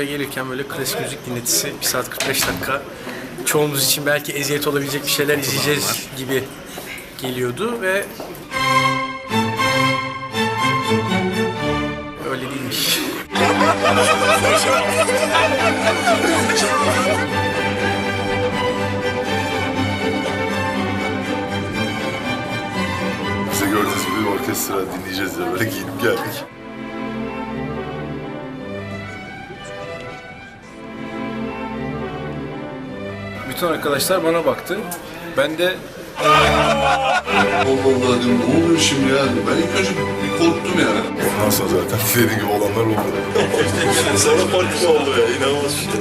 buraya gelirken böyle klasik müzik dinletisi 1 saat 45 dakika. Çoğumuz için belki eziyet olabilecek bir şeyler izleyeceğiz gibi geliyordu ve öyle değilmiş. Bize gördüğünüz gibi orkestra dinleyeceğiz ya, böyle giyinip geldik. Bütün arkadaşlar bana baktı. Ben de Allah Allah dedim, ne oluyor şimdi ya? Ben ilk önce bir korktum yani. Ondan sonra zaten dediğim gibi olanlar oldu. Sonra parti oldu ya, inanılmaz işte.